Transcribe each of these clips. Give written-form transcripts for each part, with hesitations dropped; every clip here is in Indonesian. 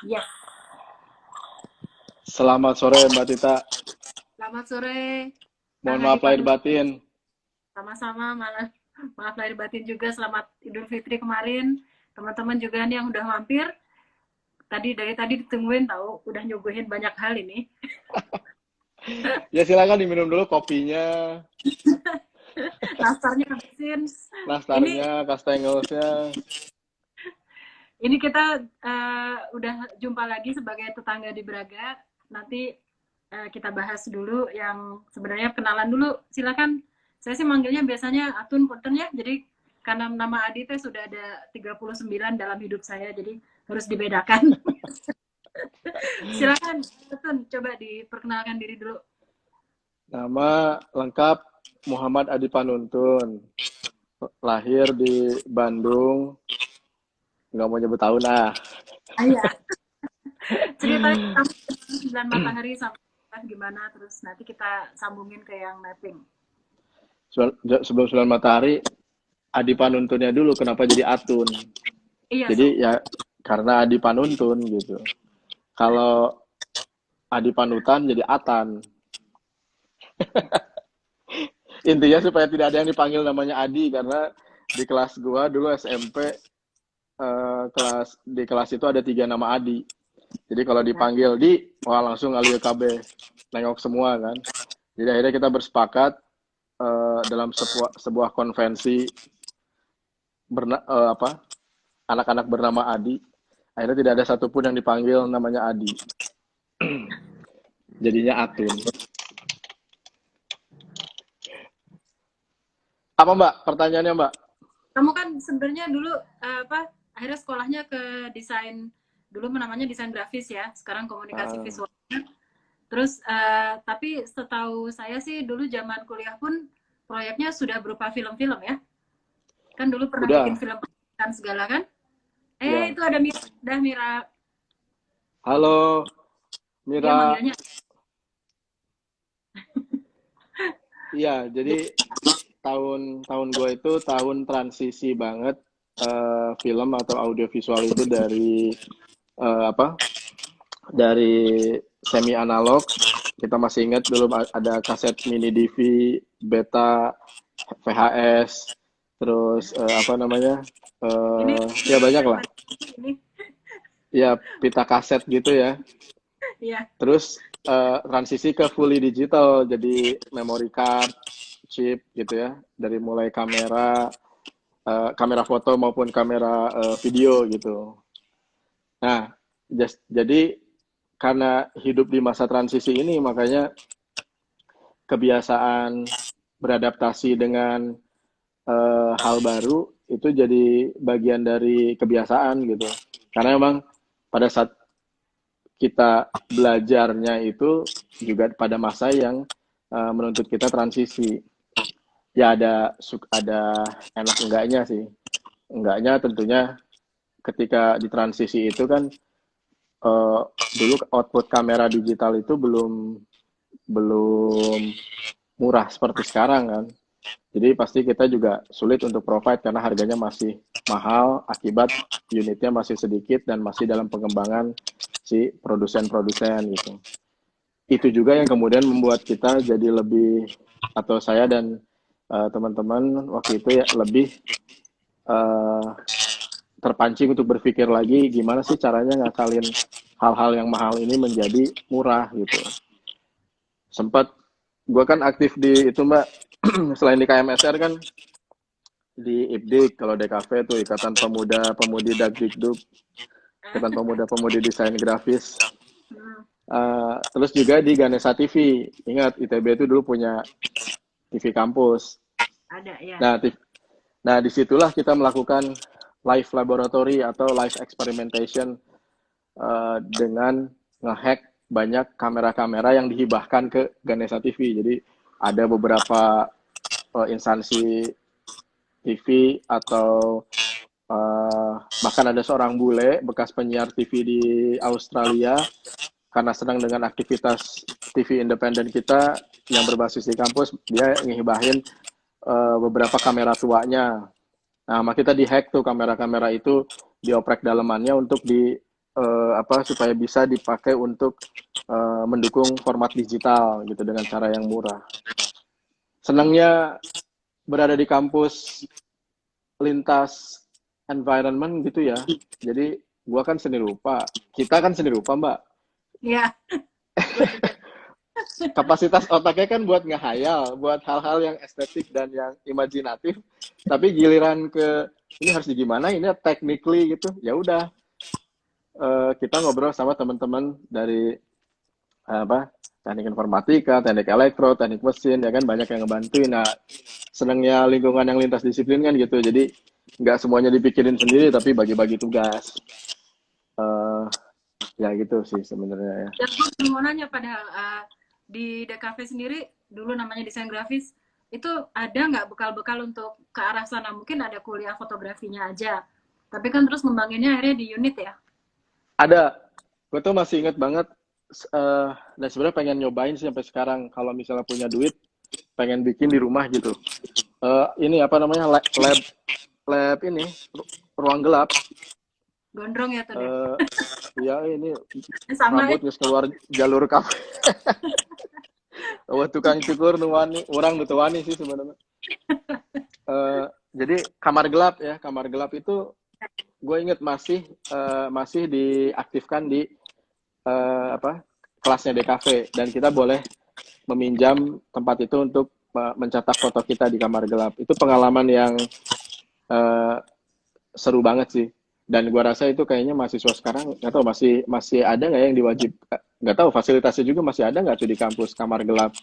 Yes, Selamat sore Mbak Tita. selamat sore Kang Mohon Adi maaf lahir Panus. batin. Sama-sama, malah maaf lahir batin juga. Selamat Idul Fitri kemarin. Teman-teman juga nih yang udah mampir. Dari tadi ditungguin tahu, udah nyuguhin banyak hal ini. Ya silakan diminum dulu kopinya, Nastarnya habisin. Ini nastarnya, kastengelsnya. ini kita udah jumpa lagi sebagai tetangga di Braga. Nanti kita bahas dulu yang sebenarnya kenalan dulu. Silakan. Saya sih manggilnya biasanya Atun Punten ya. Jadi karena nama Adi teh sudah ada 39 dalam hidup saya, jadi harus dibedakan. Silakan Atun, coba diperkenalkan diri dulu. Nama lengkap Muhammad Adi Panuntun. Lahir di Bandung. Nggak mau nyebut tahun ah. Ah, ya. Ceritanya kamu 9 matahari sampai gimana, terus nanti kita sambungin ke yang mapping. Sebelum 9 matahari, Adi Panuntunnya dulu. Kenapa jadi Atun? Iya, Jadi sok. ya karena Adi Panuntun gitu. Kalau Adi Panutan jadi Atan. Intinya supaya tidak ada yang dipanggil namanya Adi karena di kelas gua dulu SMP di kelas itu ada 3 nama Adi. Jadi kalau Ya. dipanggil Di, wah langsung alih KB, nengok semua kan. Jadi akhirnya kita bersepakat dalam sebuah konvensi apa anak-anak bernama Adi. Akhirnya tidak ada satupun yang dipanggil namanya Adi. Jadinya Atun. Apa Mbak? Pertanyaannya Mbak? Kamu kan sebenarnya dulu apa akhirnya sekolahnya ke desain, dulu namanya desain grafis ya, sekarang komunikasi Ah, visual. Terus tapi setahu saya sih dulu zaman kuliah pun proyeknya sudah berupa film-film ya. Kan dulu pernah bikin udah, film kan segala kan. ya. Itu ada Mira, dah Mira, Halo, dia Mira. manggilnya. Iya, jadi tahun gue itu tahun transisi banget film atau audiovisual itu dari apa? Dari semi analog. Kita masih ingat dulu ada kaset mini DV, beta, VHS, terus apa namanya? Ini Ya banyak lah. ini Ya pita kaset gitu ya. ya. Terus transisi ke fully digital, jadi memory card, chip gitu ya. Dari mulai kamera foto maupun kamera video gitu. Nah, jadi karena hidup di masa transisi ini, makanya kebiasaan beradaptasi dengan hal baru itu jadi bagian dari kebiasaan gitu. Karena memang pada saat kita belajarnya itu juga pada masa yang menuntut kita transisi. Ya ada enak enggaknya sih. Enggaknya tentunya ketika di transisi itu kan uh, dulu output kamera digital itu belum belum murah seperti sekarang kan. Jadi pasti kita juga sulit untuk provide karena harganya masih mahal akibat unitnya masih sedikit dan masih dalam pengembangan si produsen-produsen gitu. Itu juga yang kemudian membuat kita jadi lebih atau saya dan teman-teman waktu itu ya lebih uh, terpancing untuk berpikir lagi gimana sih caranya ngakalin hal-hal yang mahal ini menjadi murah gitu. Sempat gue kan aktif di itu Mbak, selain di KMSR kan di IPDIK, kalau DKV tuh Ikatan Pemuda Pemudi Dagdikduk, Ikatan Pemuda Pemudi Desain Grafis. Hmm, Terus juga di Ganesha TV. Ingat ITB itu dulu punya TV kampus. ada ya. Nah, nah disitulah kita melakukan live laboratory atau live experimentation dengan ngehack banyak kamera-kamera yang dihibahkan ke Ganesha TV. Jadi ada beberapa instansi TV atau bahkan ada seorang bule bekas penyiar TV di Australia karena senang dengan aktivitas TV independen kita yang berbasis di kampus, dia ngibahin beberapa kamera tuanya. Nah, sama kita dihack tuh kamera-kamera itu, dioprek dalemannya untuk di apa supaya bisa dipakai untuk mendukung format digital gitu dengan cara yang murah. Senangnya berada di kampus lintas environment gitu ya. Jadi gua kan seni rupa, kita kan seni rupa Mbak. Iya, gue juga. Kapasitas otaknya kan buat ngehayal, buat hal-hal yang estetik dan yang imajinatif. Tapi giliran ke ini harus gimana, ini technically gitu, ya udah kita ngobrol sama teman-teman dari apa teknik informatika, teknik elektro, teknik mesin, ya kan banyak yang ngebantuin. Nah, senangnya lingkungan yang lintas disiplin kan gitu. Jadi nggak semuanya dipikirin sendiri, tapi bagi-bagi tugas. eh Ya gitu sih sebenarnya ya. Dan gue mau nanya padahal di DKV sendiri dulu namanya desain grafis itu ada nggak bekal-bekal untuk ke arah sana? Mungkin ada kuliah fotografinya aja, tapi kan terus ngembanginnya akhirnya di unit ya. Ada, gue tuh masih inget banget dan sebenarnya pengen nyobain sih sampai sekarang kalau misalnya punya duit pengen bikin di rumah gitu. Ini apa namanya lab ini ruang gelap. Gondrong ya tuh deh. Eh Ya ini Sama ya. rambut nggak keluar jalur kafe. Wah tukang cukur nuwani, orang nu wani sih sebenarnya. Jadi kamar gelap itu gue inget masih diaktifkan di apa kelasnya DKV dan kita boleh meminjam tempat itu untuk mencetak foto kita di kamar gelap. Itu pengalaman yang eh, seru banget sih. Dan gua rasa itu kayaknya mahasiswa sekarang nggak tahu masih ada nggak yang diwajib nggak tahu fasilitasnya juga masih ada nggak tuh di kampus kamar gelap.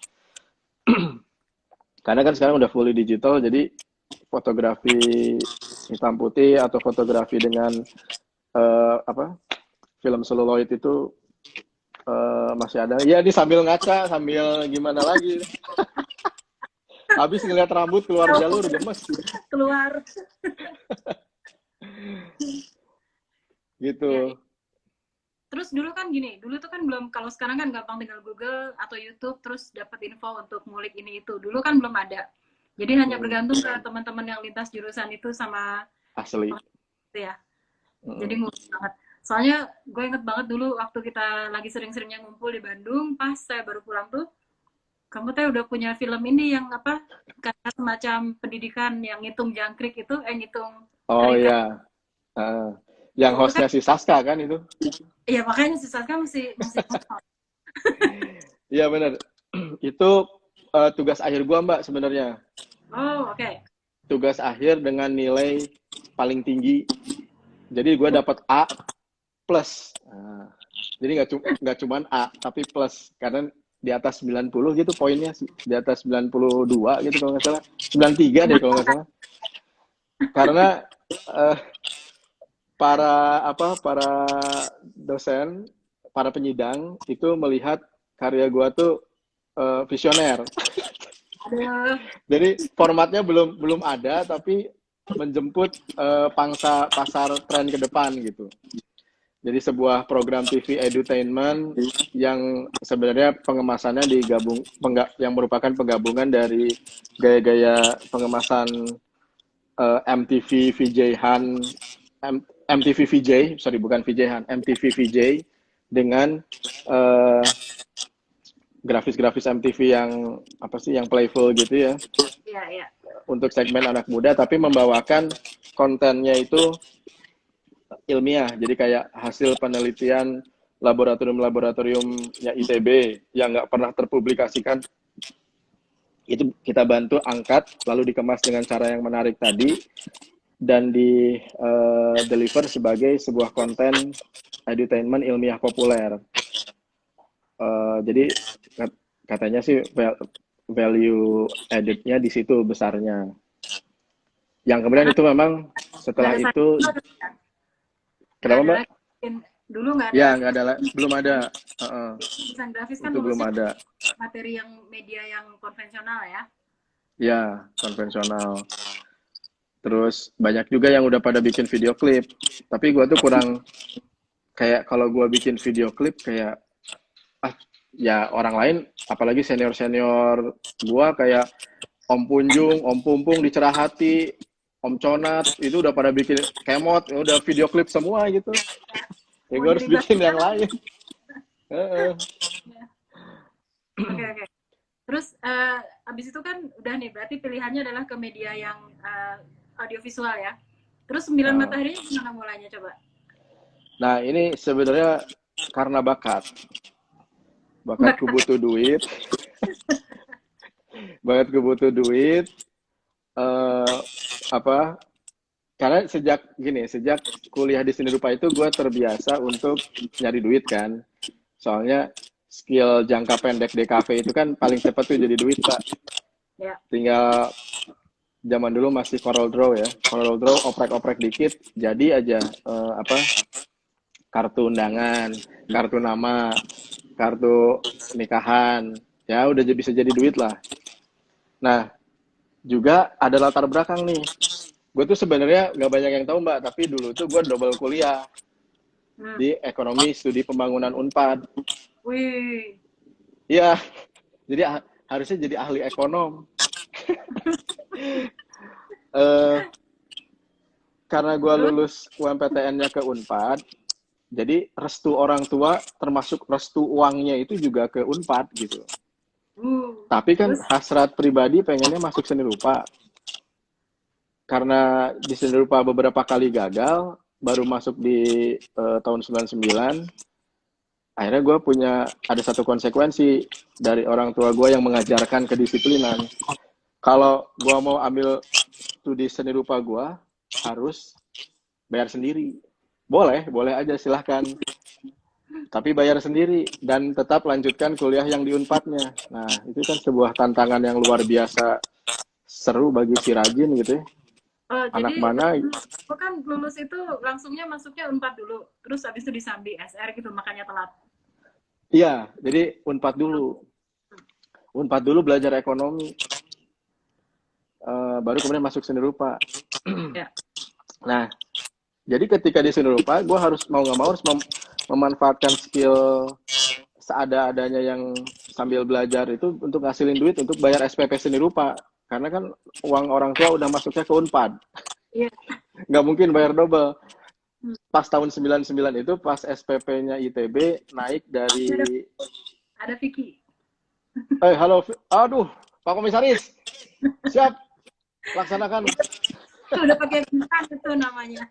Karena kan sekarang udah fully digital jadi fotografi hitam putih atau fotografi dengan apa film seluloid itu masih ada. Ya ini sambil ngaca sambil gimana lagi. Habis ngeliat rambut keluar jalur gemes Keluar. gitu. Ya, terus dulu kan gini, dulu tuh kan belum, kalau sekarang kan gampang tinggal Google atau YouTube terus dapat info untuk ngulik ini itu. Dulu kan belum ada. Jadi hanya bergantung ke teman-teman yang lintas jurusan itu sama Asli. itu ya. Jadi ngulik banget. Soalnya gue inget banget dulu waktu kita lagi sering-seringnya ngumpul di Bandung, pas saya baru pulang tuh, kamu teh udah punya film ini yang apa? Kayak semacam pendidikan yang ngitung jangkrik itu, ngitung Oh hari kerja ya, uh, yang itu kan. hostnya si Saska kan itu? Iya makanya si Saska masih Iya benar. Itu tugas akhir gua Mbak sebenarnya. oh, oke. Tugas akhir dengan nilai paling tinggi. Jadi gua dapat A plus. Nah, jadi nggak cuman A tapi plus karena di atas 90 gitu poinnya di atas 92 gitu kalau nggak salah 93 deh kalau nggak salah karena uh, para dosen, para penyidang itu melihat karya gua tuh visioner. Aduh. Jadi formatnya belum ada tapi menjemput pangsa pasar tren ke depan gitu. Jadi sebuah program TV edutainment yang sebenarnya pengemasannya yang merupakan penggabungan dari gaya-gaya pengemasan MTV VJ Han MTV VJ, sorry bukan VJ Han, MTV VJ dengan uh, grafis-grafis MTV yang apa sih, yang playful gitu ya, Iya, iya. untuk segmen anak muda, tapi membawakan kontennya itu ilmiah, jadi kayak hasil penelitian laboratorium-laboratoriumnya ITB yang nggak pernah terpublikasikan, itu kita bantu angkat, lalu dikemas dengan cara yang menarik tadi, dan di deliver sebagai sebuah konten edutainment ilmiah populer. Jadi katanya sih value editnya di situ besarnya. Yang kemudian Karena itu memang nggak setelah ada itu, nggak kenapa ada Mbak? lagi. Dulu nggak ada Ya nggak ada, belum ada. desain grafis kan Itu belum lulusnya ada. materi yang media yang konvensional ya. Ya konvensional. Terus banyak juga yang udah pada bikin video klip. Tapi gue tuh kurang, kayak kalau gue bikin video klip kayak ya orang lain, apalagi senior-senior gua kayak Om Punjung, Om Pumpung di Cerahati, Om Conat itu udah pada bikin kemot, udah video klip semua gitu. Ya mau gue harus jadi bikin basisnya yang lagi. lain. Heeh. Ya. Oke, oke. Terus abis itu kan udah nih, berarti pilihannya adalah ke media yang audiovisual ya. Terus Sembilan Nah, Matahari gimana mulainya coba? nah, ini sebenarnya karena bakatku Bakat. butuh duit, bakatku butuh duit. eh apa? Karena sejak kuliah di seni rupa itu gue terbiasa untuk nyari duit kan. Soalnya skill jangka pendek DKV itu kan paling cepat tuh jadi duit, Pak. Ya. Tinggal zaman dulu masih Corel Draw ya. Corel Draw oprek-oprek dikit, jadi aja kartu undangan, kartu nama, kartu nikahan. Ya udah bisa jadi duit lah. Nah, juga ada latar belakang nih. Gue tuh sebenarnya nggak banyak yang tahu Mbak, tapi dulu tuh gue double kuliah Hmm. di ekonomi studi pembangunan Unpad. Wih. Iya, jadi harusnya jadi ahli ekonom. eh karena gue Terus? lulus UMPTN-nya ke Unpad, jadi restu orang tua termasuk restu uangnya itu juga ke Unpad gitu. Tapi kan Terus? hasrat pribadi pengennya masuk seni rupa. Karena di seni rupa beberapa kali gagal, baru masuk di tahun 99, akhirnya gue ada satu konsekuensi dari orang tua gue yang mengajarkan kedisiplinan. Kalau gue mau ambil studi seni rupa gue, harus bayar sendiri. Boleh aja silahkan. Tapi bayar sendiri dan tetap lanjutkan kuliah yang di Unpadnya. Nah, itu kan sebuah tantangan yang luar biasa seru bagi si Rajin gitu ya. Oh, Anak jadi mana? aku kan lulus itu langsungnya masuknya Unpad dulu, terus habis itu disambi SR gitu, makanya telat. Iya, jadi Unpad dulu. Unpad dulu belajar ekonomi. Baru kemudian masuk seni rupa. Ya. Nah, jadi ketika di seni rupa, gue harus mau nggak mau harus memanfaatkan skill seada-adanya yang sambil belajar itu untuk ngasilin duit untuk bayar SPP seni rupa. Karena kan uang orang tua udah masuknya ke Unpad. Iya. Nggak mungkin bayar double. Pas tahun 99 itu, pas SPP-nya ITB naik dari... Ada Vicky. Halo. Aduh, Pak Komisaris. Siap. Laksanakan. Itu udah pakai bintang itu namanya.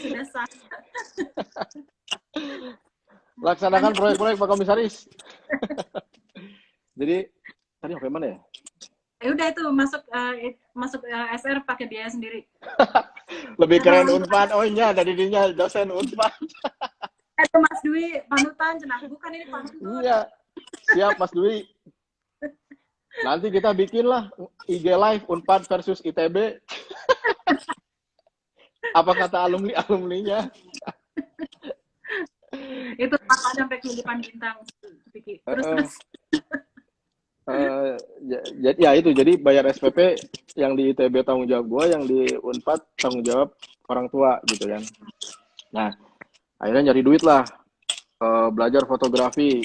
Sudah sah. Laksanakan proyek-proyek Pak Komisaris. Jadi, tadi sampai mana ya? Udah itu masuk SR pakai biaya sendiri. Lebih keren Unpad. Oh iya, tadi dia dosen Unpad. Itu Mas Dwi panutan, cenah. Bukan ini panutan. Iya. Siap Mas Dwi. Nanti kita bikin lah IG Live Unpad versus ITB. Apa kata alumninya? Itu apa sampai kehidupan bintang Vicky. Terus. Ya itu, jadi bayar SPP yang di ITB tanggung jawab gue, yang di Unpad tanggung jawab orang tua gitu kan. Nah, akhirnya nyari duit lah. Belajar fotografi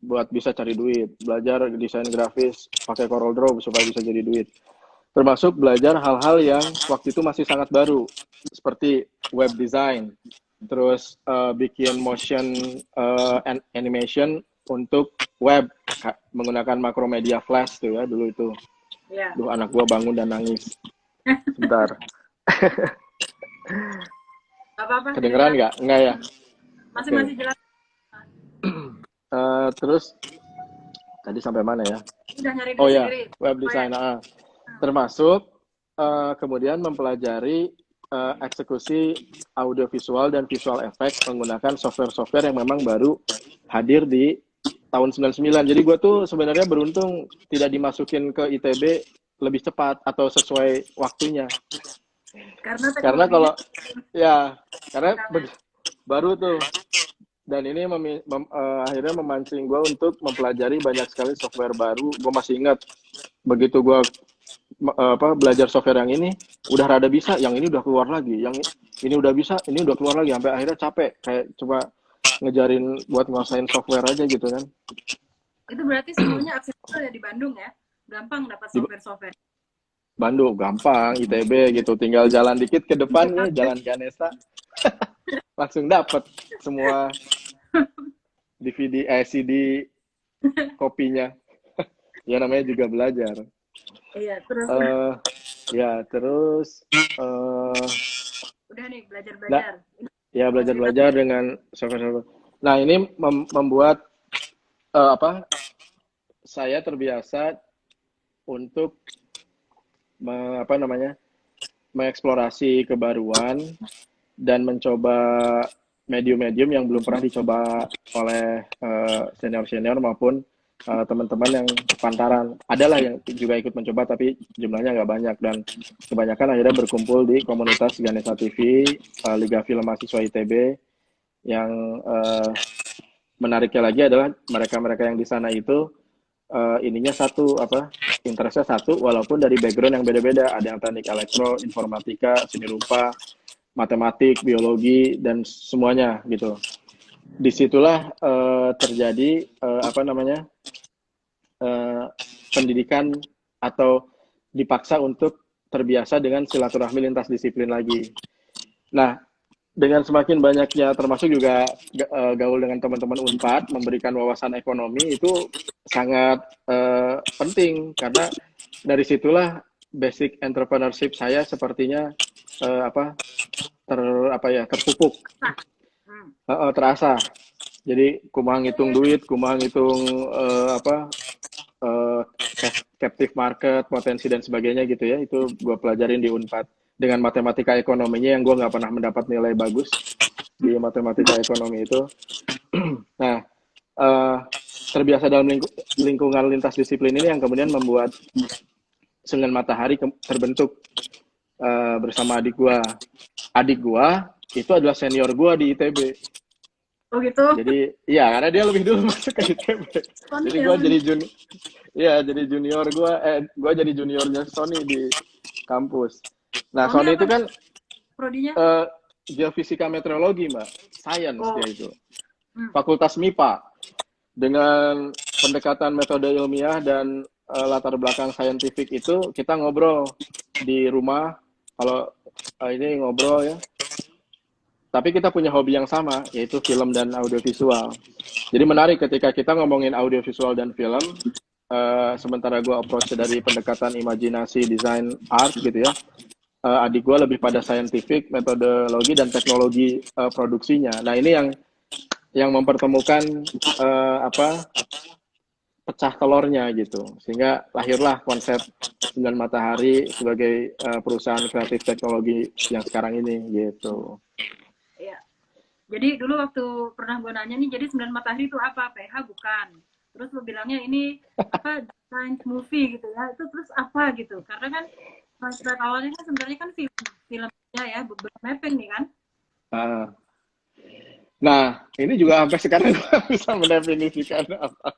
buat bisa cari duit, belajar desain grafis pakai Corel Draw supaya bisa jadi duit. Termasuk belajar hal-hal yang waktu itu masih sangat baru, seperti web design, terus bikin motion animation untuk web menggunakan Macromedia Flash tuh ya dulu itu. Ya. Duh, anak gua bangun dan nangis. Sebentar. Apa-apa. Kedengeran nggak? Nggak ya? Masih jelas. Terus tadi sampai mana ya? Udah nyari Oh ya, sendiri. web design. Termasuk kemudian mempelajari eksekusi audiovisual dan visual effect menggunakan software-software yang memang baru hadir di tahun 99. Jadi gue tuh sebenarnya beruntung tidak dimasukin ke ITB lebih cepat atau sesuai waktunya. Karena kalau ya, karena baru tuh. Dan ini akhirnya memancing gue untuk mempelajari banyak sekali software baru. Gue masih ingat begitu gue belajar software yang ini udah rada bisa, yang ini udah keluar lagi, yang ini udah bisa, ini udah keluar lagi, sampai akhirnya capek kayak coba ngejarin buat nguasain software aja gitu kan. Itu berarti semuanya aksesibel ya di Bandung ya, gampang dapat software. Bandung gampang, ITB gitu, tinggal jalan dikit ke depan ya, jalan Ganesa. langsung dapat semua DVD, CD, kopinya. Ya namanya juga belajar. Iya, terus eh Ya terus eh udah nih nah, belajar-belajar. Ini ya mau cerita belajar-belajar dengan software-software. Nah, ini membuat apa? Saya terbiasa untuk apa namanya? Mengeksplorasi kebaruan dan mencoba medium-medium yang belum pernah dicoba oleh senior-senior maupun teman-teman yang pantaran. Adalah yang juga ikut mencoba tapi jumlahnya nggak banyak dan kebanyakan akhirnya berkumpul di komunitas Ganesha TV, Liga Film Mahasiswa ITB yang menariknya lagi adalah mereka-mereka yang di sana itu ininya satu apa interestnya satu walaupun dari background yang beda-beda, ada yang teknik elektro, informatika, seni rupa, matematik, biologi dan semuanya gitu. Disitulah terjadi apa namanya pendidikan atau dipaksa untuk terbiasa dengan silaturahmi lintas disiplin lagi. Nah, dengan semakin banyaknya termasuk juga gaul dengan teman-teman Unpad memberikan wawasan ekonomi itu sangat penting karena dari situlah basic entrepreneurship saya sepertinya apa apa ya terpupuk terasa. Jadi kumaha ngitung duit, kumaha ngitung apa captive market, potensi dan sebagainya gitu ya. Itu gue pelajarin di Unpad dengan matematika ekonominya yang gue nggak pernah mendapat nilai bagus di matematika ekonomi itu. Nah, uh, terbiasa dalam lingkungan lintas disiplin ini yang kemudian membuat Senin Matahari terbentuk bersama adik gue. Adik gue itu adalah senior gue di ITB. Oh gitu. Jadi iya karena dia lebih dulu masuk ke ITB. Jadi gue jadi junior. Iya jadi junior gue jadi juniornya Sony di kampus. Nah Sony itu kan geofisika meteorologi mbak, science dia itu. Fakultas MIPA dengan pendekatan metode ilmiah dan latar belakang saintifik itu kita ngobrol di rumah. Kalau ini ngobrol ya. Tapi kita punya hobi yang sama, yaitu film dan audiovisual. Jadi menarik ketika kita ngomongin audiovisual dan film, sementara gue approach dari pendekatan imajinasi, desain, art gitu ya. Adik gue lebih pada scientific, metodologi, dan teknologi produksinya. Nah ini yang mempertemukan apa pecah telurnya gitu. Sehingga lahirlah konsep Sembilan Matahari sebagai perusahaan kreatif teknologi yang sekarang ini gitu. Jadi dulu waktu pernah gue nanya nih, jadi Sembilan Matahari itu apa? PH bukan. Terus lo bilangnya ini apa science movie gitu ya. Itu terus apa gitu? Karena kan konsep awalnya kan sebenarnya kan filmnya ya, mapping nih kan. Nah, ini juga sampai sekarang gue bisa mendefinisikan apa.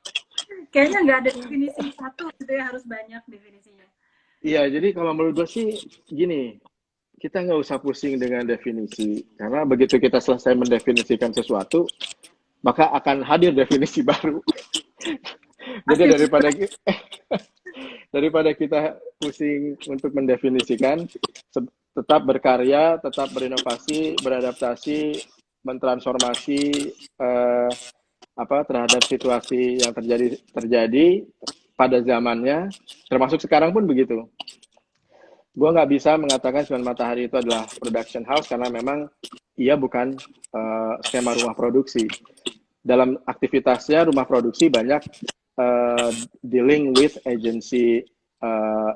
Kayaknya nggak ada definisi satu gitu ya, harus banyak definisinya. Iya, jadi kalau menurut gue sih gini, kita nggak usah pusing dengan definisi karena begitu kita selesai mendefinisikan sesuatu maka akan hadir definisi baru. Jadi daripada kita pusing untuk mendefinisikan, tetap berkarya, tetap berinovasi, beradaptasi, mentransformasi terhadap situasi yang terjadi pada zamannya, termasuk sekarang pun begitu. Gue nggak bisa mengatakan Sembilan Matahari itu adalah production house karena memang ia bukan skema rumah produksi. Dalam aktivitasnya rumah produksi banyak dealing with agency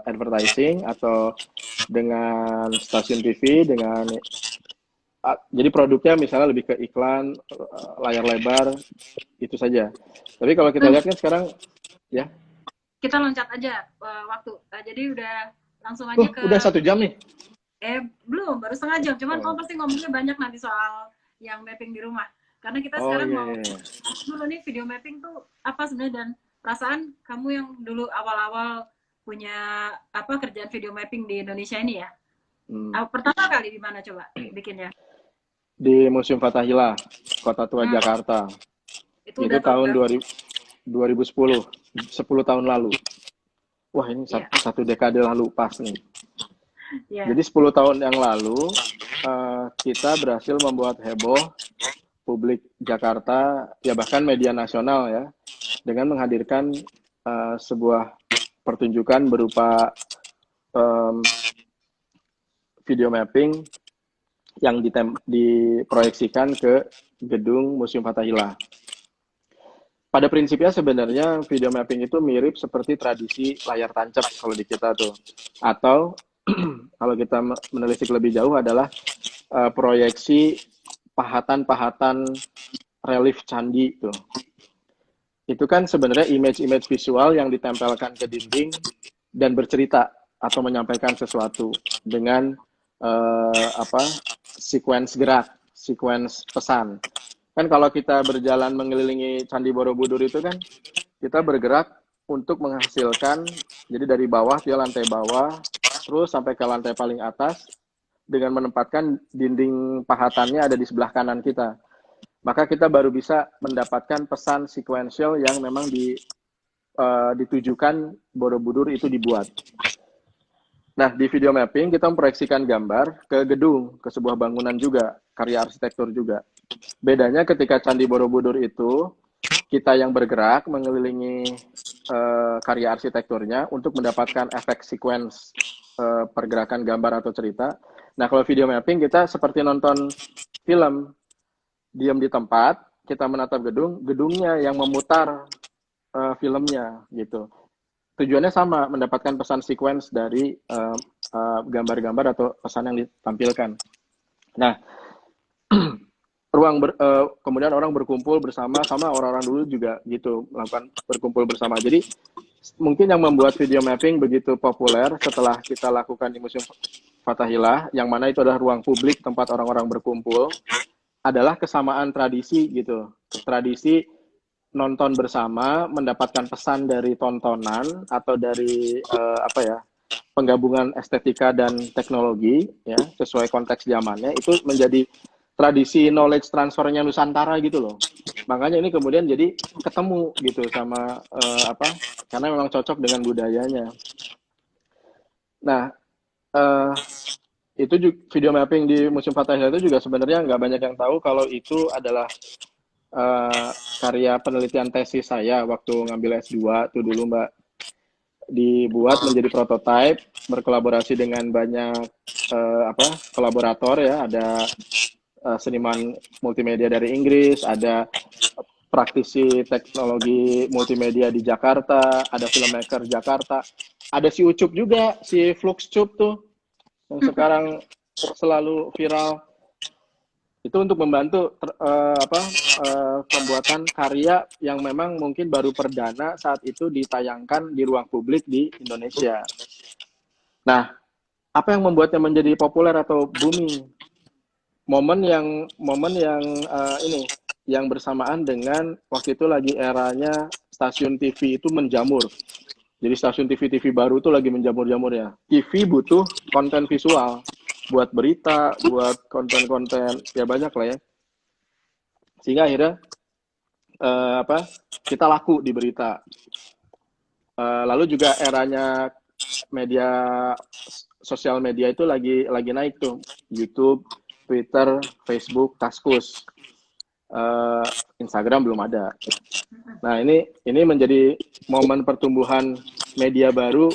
advertising atau dengan stasiun TV, dengan jadi produknya misalnya lebih ke iklan, layar lebar, itu saja. Tapi kalau kita lihat kan sekarang ya. Kita loncat aja waktu. Jadi udah langsung aja ke. Udah 1 jam nih. Belum, baru setengah jam. Cuman kamu pasti ngomongnya banyak nanti soal yang mapping di rumah. Karena kita sekarang mau dulu nih video mapping tuh apa sebenarnya, dan perasaan kamu yang dulu awal-awal punya apa kerjaan video mapping di Indonesia ini ya. Pertama kali di mana coba bikinnya? Di Museum Fathahillah, Kota Tua Jakarta. Itu tahun 2010, 10 tahun lalu. Wah ini satu dekade lalu pas nih. Ya. Jadi 10 tahun yang lalu kita berhasil membuat heboh publik Jakarta, ya bahkan media nasional ya, dengan menghadirkan sebuah pertunjukan berupa um, video mapping yang diproyeksikan ke gedung Museum Fathahillah. Pada prinsipnya sebenarnya video mapping itu mirip seperti tradisi layar tancap kalau di kita tuh. Atau kalau kita menelisik lebih jauh adalah proyeksi pahatan-pahatan relief candi tuh. Itu kan sebenarnya image-image visual yang ditempelkan ke dinding dan bercerita atau menyampaikan sesuatu dengan sequence gerak, sequence pesan. Kan kalau kita berjalan mengelilingi Candi Borobudur itu kan kita bergerak untuk menghasilkan, jadi dari bawah dia lantai bawah terus sampai ke lantai paling atas dengan menempatkan dinding pahatannya ada di sebelah kanan kita. Maka kita baru bisa mendapatkan pesan sequential yang memang ditujukan Borobudur itu dibuat. Nah, di video mapping kita memproyeksikan gambar ke gedung, ke sebuah bangunan juga, karya arsitektur juga. Bedanya ketika Candi Borobudur itu, kita yang bergerak mengelilingi karya arsitekturnya untuk mendapatkan efek sequence pergerakan gambar atau cerita. Nah, kalau video mapping kita seperti nonton film, diam di tempat, kita menatap gedung, gedungnya yang memutar filmnya gitu. Tujuannya sama, mendapatkan pesan sequence dari gambar-gambar atau pesan yang ditampilkan. Nah, kemudian orang berkumpul bersama, sama orang-orang dulu juga gitu, melakukan berkumpul bersama. Jadi mungkin yang membuat video mapping begitu populer setelah kita lakukan di Museum Fathahillah, yang mana itu adalah ruang publik tempat orang-orang berkumpul, adalah kesamaan tradisi gitu. Tradisi nonton bersama, mendapatkan pesan dari tontonan atau dari penggabungan estetika dan teknologi ya sesuai konteks zamannya, itu menjadi tradisi knowledge transfernya Nusantara gitu loh. Makanya ini kemudian jadi ketemu gitu sama karena memang cocok dengan budayanya. Nah, itu juga, video mapping di Museum Fathahillah itu juga sebenarnya nggak banyak yang tahu kalau itu adalah karya penelitian tesis saya waktu ngambil S2 tuh dulu Mbak. Dibuat menjadi prototipe, berkolaborasi dengan banyak kolaborator ya, ada seniman multimedia dari Inggris, ada praktisi teknologi multimedia di Jakarta, ada filmmaker Jakarta, ada si Ucup juga, si Fluxcup tuh yang sekarang selalu viral. Itu untuk membantu pembuatan karya yang memang mungkin baru perdana saat itu ditayangkan di ruang publik di Indonesia. Nah, apa yang membuatnya menjadi populer atau booming? Momen yang yang bersamaan dengan waktu itu lagi eranya stasiun TV itu menjamur. Jadi stasiun TV baru itu lagi menjamur-jamurnya. TV butuh konten visual buat berita, buat konten-konten ya banyak lah ya. Sehingga akhirnya kita laku di berita. Lalu juga eranya media sosial media itu lagi naik tuh, YouTube, Twitter, Facebook, Kaskus. Instagram belum ada. Nah, ini menjadi momen pertumbuhan media baru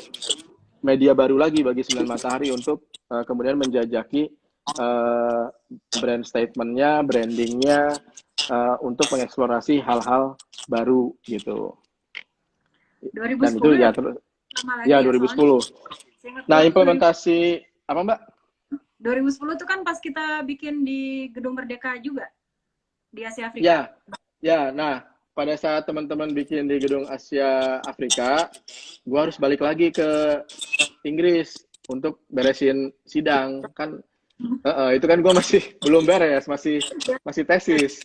lagi bagi Sembilan Matahari untuk kemudian menjajaki brand statement-nya, branding-nya, untuk mengeksplorasi hal-hal baru gitu. 2010 Dan itu ya terus ya 2010. Nah, implementasi apa Mbak? 2010 itu kan pas kita bikin di Gedung Merdeka juga di Asia Afrika. Ya. Nah, pada saat teman-teman bikin di Gedung Asia Afrika, gue harus balik lagi ke Inggris untuk beresin sidang kan. Itu kan gue masih belum beres, masih tesis.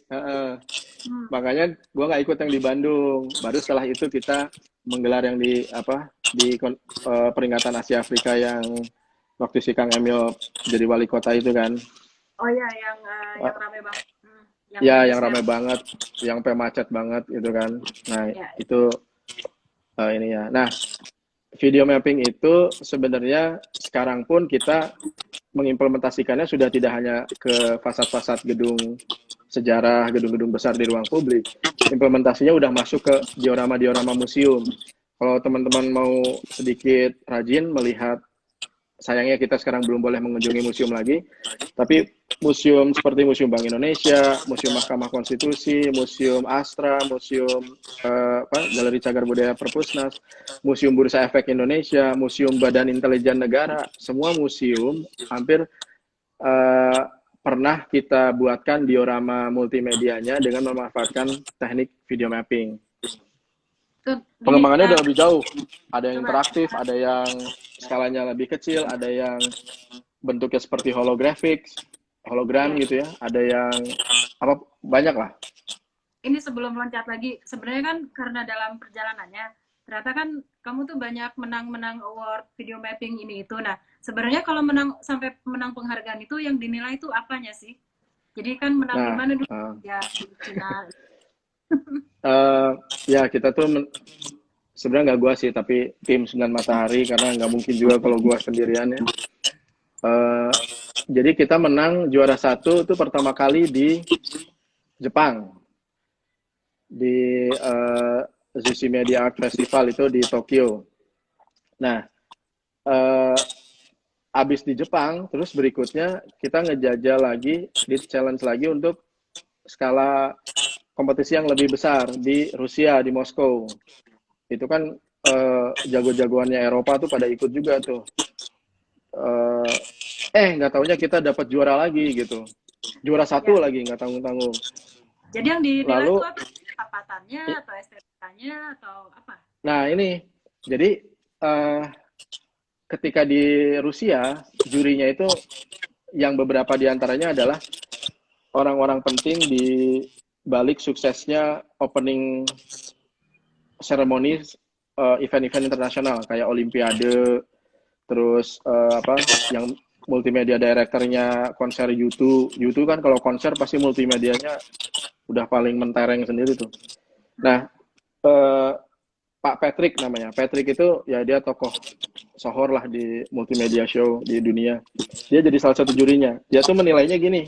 Makanya gue nggak ikut yang di Bandung. Baru setelah itu kita menggelar yang di peringatan Asia Afrika yang waktu si Kang Emil jadi wali kota itu kan. Oh iya, yang ramai banget. Yang ramai banget, yang macet banget gitu kan. Nah, itu ini ya. Nah, video mapping itu sebenarnya sekarang pun kita mengimplementasikannya sudah tidak hanya ke fasad-fasad gedung sejarah, gedung-gedung besar di ruang publik. Implementasinya udah masuk ke diorama-diorama museum. Kalau teman-teman mau sedikit rajin melihat, sayangnya kita sekarang belum boleh mengunjungi museum lagi, tapi museum seperti Museum Bank Indonesia, Museum Mahkamah Konstitusi, Museum Astra, Museum Galeri Cagar Budaya Perpusnas, Museum Bursa Efek Indonesia, Museum Badan Intelijen Negara, semua museum hampir uh, pernah kita buatkan diorama multimedianya dengan memanfaatkan teknik video mapping. Pengembangannya udah lebih jauh. Ada yang interaktif, ada yang skalanya lebih kecil, ada yang bentuknya seperti hologram gitu ya. Ada yang banyak lah. Ini sebelum loncat lagi, sebenarnya kan karena dalam perjalanannya, ternyata kan kamu tuh banyak menang award video mapping ini itu. Nah, sebenarnya kalau sampai menang penghargaan itu yang dinilai itu apanya sih? Jadi kan menang di mana dulu? Ya, di China. Ya kita tuh sebenarnya nggak gua sih, tapi tim 9 Matahari, karena nggak mungkin juga kalau gua sendirian ya. Jadi kita menang juara 1 itu pertama kali di Jepang, di Zushi Media Art Festival itu di Tokyo. Nah, abis di Jepang, terus berikutnya kita ngejajal lagi, di challenge lagi untuk skala kompetisi yang lebih besar di Rusia, di Moskow. Itu kan jago-jagoannya Eropa tuh pada ikut juga tuh. Nggak taunya kita dapat juara lagi gitu. Juara 1 ya. Lagi, nggak tanggung-tanggung. Jadi yang dinilai itu apa? Kepatannya atau estetikanya atau apa? Nah ini, jadi ketika di Rusia, jurinya itu yang beberapa diantaranya adalah orang-orang penting di balik suksesnya opening ceremony event-event internasional kayak Olimpiade, terus yang multimedia directornya konser U2 kan kalau konser pasti multimedianya udah paling mentereng sendiri tuh. Nah, Pak Patrick namanya. Patrick itu ya dia tokoh sohor lah di multimedia show di dunia. Dia jadi salah satu jurinya. Dia tuh menilainya gini.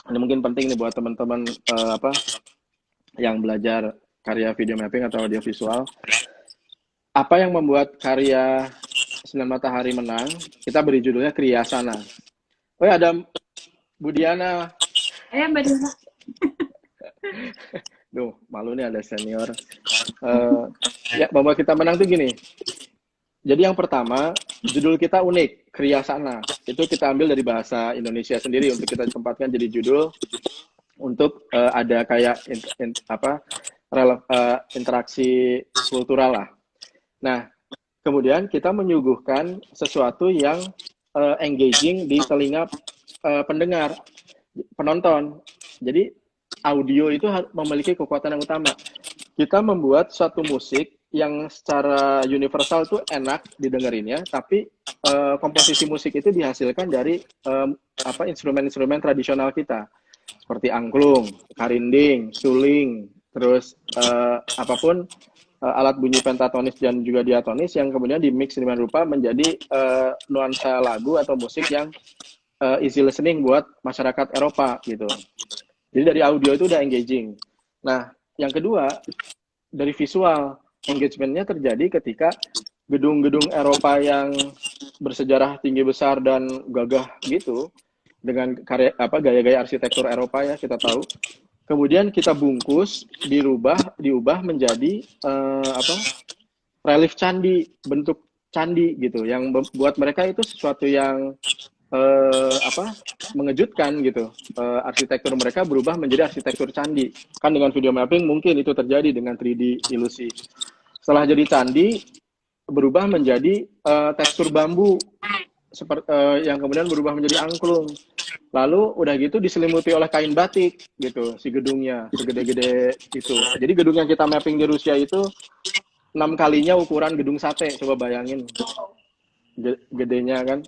Ini mungkin penting nih buat teman-teman yang belajar karya video mapping atau audio visual. Apa yang membuat karya 9 Matahari menang? Kita beri judulnya Kriyasana. Oh ya, ada Budiana. Mbak Diana. Duh, malu nih ada senior. Ya, membuat kita menang tuh gini. Jadi yang pertama, judul kita unik, Kriyasana. Itu kita ambil dari bahasa Indonesia sendiri untuk kita tempatkan jadi judul untuk ada kayak interaksi kultural lah. Nah, kemudian kita menyuguhkan sesuatu yang engaging di telinga pendengar, penonton. Jadi audio itu memiliki kekuatan yang utama. Kita membuat suatu musik yang secara universal tuh enak didengerinnya, tapi komposisi musik itu dihasilkan dari instrumen-instrumen tradisional kita, seperti angklung, karinding, suling, terus apapun alat bunyi pentatonis dan juga diatonis yang kemudian dimix dengan rupa menjadi nuansa lagu atau musik yang easy listening buat masyarakat Eropa gitu. Jadi dari audio itu udah engaging. Nah, yang kedua dari visual, engagement-nya terjadi ketika gedung-gedung Eropa yang bersejarah tinggi besar dan gagah gitu, dengan gaya-gaya arsitektur Eropa ya kita tahu. Kemudian kita bungkus, diubah menjadi relief candi, bentuk candi gitu, yang buat mereka itu sesuatu yang mengejutkan gitu. Arsitektur mereka berubah menjadi arsitektur candi. Kan dengan video mapping mungkin itu terjadi dengan 3D ilusi. Setelah jadi candi, berubah menjadi tekstur bambu, yang kemudian berubah menjadi angklung. Lalu udah gitu diselimuti oleh kain batik gitu, si gedungnya segede-gede itu. Jadi gedung yang kita mapping di Rusia itu 6 kalinya ukuran gedung sate, coba bayangin gedenya kan.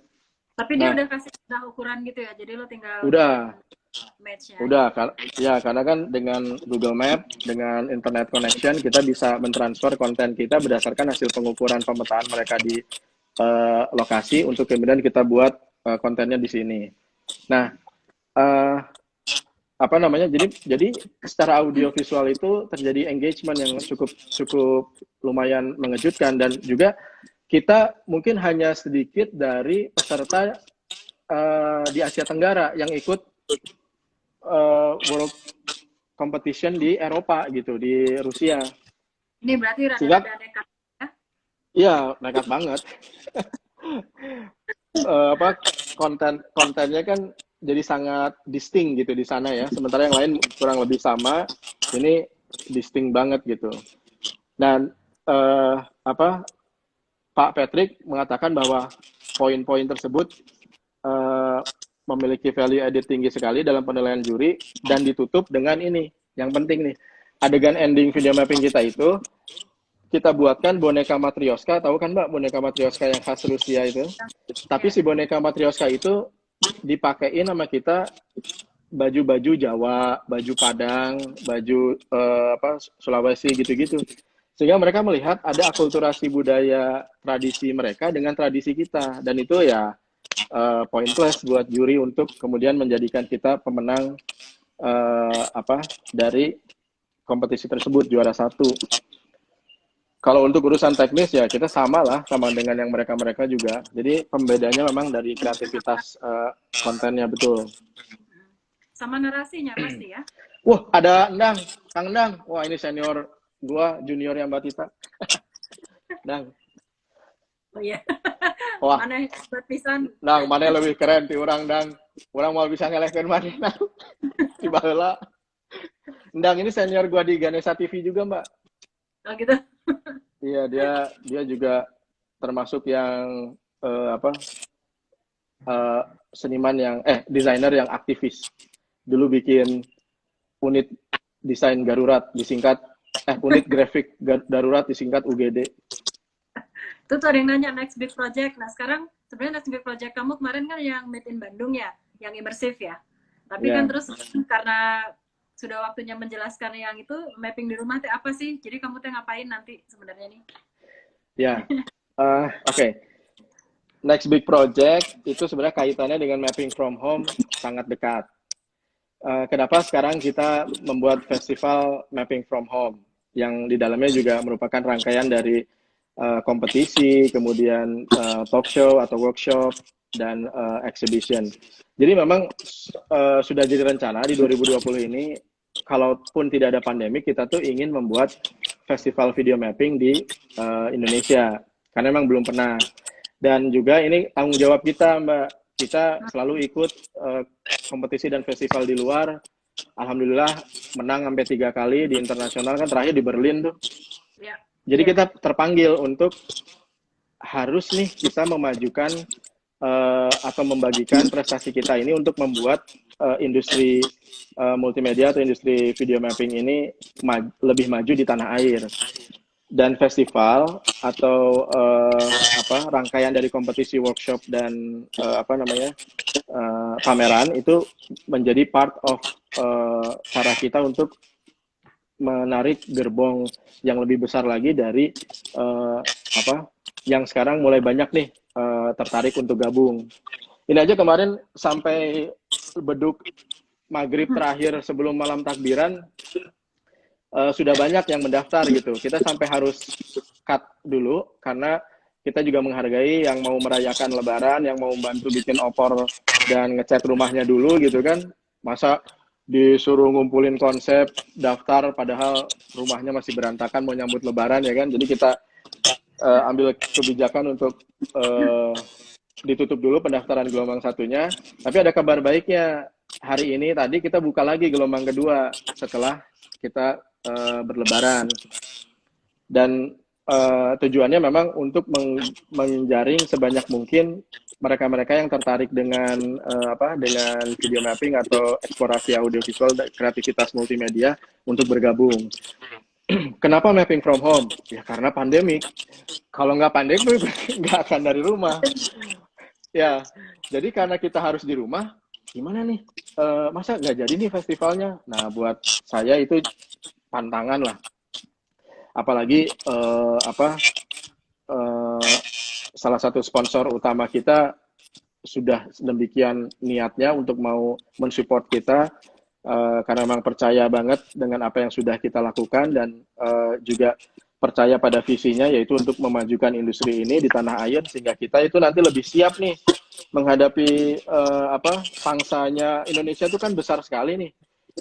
Tapi dia udah kasih ukuran gitu ya, jadi lo tinggal. Udah. match-nya. Udah, ya karena kan dengan Google Map, dengan internet connection, kita bisa mentransfer konten kita berdasarkan hasil pengukuran pemetaan mereka di lokasi untuk kemudian kita buat kontennya di sini. Nah, apa namanya? Jadi secara audio visual itu terjadi engagement yang cukup lumayan mengejutkan, dan juga kita mungkin hanya sedikit dari peserta di Asia Tenggara yang ikut World Competition di Eropa gitu, di Rusia. Ini berarti rada-rada nekat ya? Iya, nekat banget. Kontennya kan jadi sangat distinct gitu di sana ya. Sementara yang lain kurang lebih sama, ini distinct banget gitu. Dan Pak Patrick mengatakan bahwa poin-poin tersebut memiliki value added tinggi sekali dalam penilaian juri, dan ditutup dengan ini, yang penting nih, adegan ending video mapping kita itu kita buatkan boneka Matryoshka, tahu kan Mbak boneka Matryoshka yang khas Rusia itu? Tapi si boneka Matryoshka itu dipakein sama kita baju-baju Jawa, baju Padang, baju Sulawesi gitu-gitu. Sehingga mereka melihat ada akulturasi budaya tradisi mereka dengan tradisi kita, dan itu ya poin plus buat juri untuk kemudian menjadikan kita pemenang dari kompetisi tersebut, juara 1. Kalau untuk urusan teknis ya kita sama dengan yang mereka juga. Jadi pembedanya memang dari kreativitas kontennya, betul. Sama narasinya pasti ya. Wah, ada Endang, Kang Endang. Wah, ini senior gua, junior yang Mbak Tita. Endang. Oh iya. Wah, mana hebat pisan. Dang, mana lebih keren ti orang, Dang. Orang mau bisa ngelehkeun mana di baheula. Endang ini senior gua di Ganesha TV juga, Mbak. Oh gitu. Iya, dia juga termasuk yang seniman yang desainer yang aktivis. Dulu bikin unit desain darurat disingkat unit grafik darurat disingkat UGD. Itu tuh ada yang nanya next big project. Nah sekarang sebenarnya next big project kamu kemarin kan yang Made in Bandung ya, yang imersif ya. Tapi kan terus karena sudah waktunya menjelaskan yang itu mapping di rumah teh apa sih? Jadi kamu teh ngapain nanti sebenarnya nih? Ya, oke. Next big project itu sebenarnya kaitannya dengan mapping from home sangat dekat. Kenapa sekarang kita membuat festival mapping from home yang di dalamnya juga merupakan rangkaian dari kompetisi, kemudian talk show atau workshop, dan exhibition. Jadi memang sudah jadi rencana di 2020 ini, kalaupun tidak ada pandemi, kita tuh ingin membuat festival video mapping di Indonesia, karena memang belum pernah. Dan juga ini tanggung jawab kita, Mbak. Kita selalu ikut kompetisi dan festival di luar. Alhamdulillah menang sampai 3 kali di internasional, kan terakhir di Berlin tuh. Jadi kita terpanggil untuk harus nih kita memajukan atau membagikan prestasi kita ini untuk membuat industri multimedia atau industri video mapping ini lebih maju di tanah air. Dan festival atau rangkaian dari kompetisi, workshop, dan pameran itu menjadi part of cara kita untuk menarik gerbong yang lebih besar lagi dari yang sekarang mulai banyak nih tertarik untuk gabung. Ini aja kemarin sampai beduk maghrib terakhir sebelum malam takbiran sudah banyak yang mendaftar gitu. Kita sampai harus cut dulu karena kita juga menghargai yang mau merayakan Lebaran, yang mau membantu bikin opor dan ngecat rumahnya dulu gitu kan. Masa disuruh ngumpulin konsep, daftar, padahal rumahnya masih berantakan mau nyambut Lebaran ya kan. Jadi kita ambil kebijakan untuk ditutup dulu pendaftaran gelombang 1-nya. Tapi ada kabar baiknya. Hari ini tadi kita buka lagi gelombang kedua setelah kita berlebaran. Dan tujuannya memang untuk menjaring sebanyak mungkin mereka-mereka yang tertarik dengan dengan video mapping atau eksplorasi audiovisual dan kreativitas multimedia untuk bergabung. Kenapa mapping from home? Ya karena pandemi. Kalau nggak pandemi nggak akan dari rumah. Ya, jadi karena kita harus di rumah, gimana nih, masa nggak jadi nih festivalnya? Nah, buat saya itu pantangan lah. Apalagi eh, salah satu sponsor utama kita sudah demikian niatnya untuk mau mensupport kita, karena memang percaya banget dengan apa yang sudah kita lakukan dan juga percaya pada visinya, yaitu untuk memajukan industri ini di tanah air sehingga kita itu nanti lebih siap nih menghadapi pangsanya. Indonesia itu kan besar sekali nih,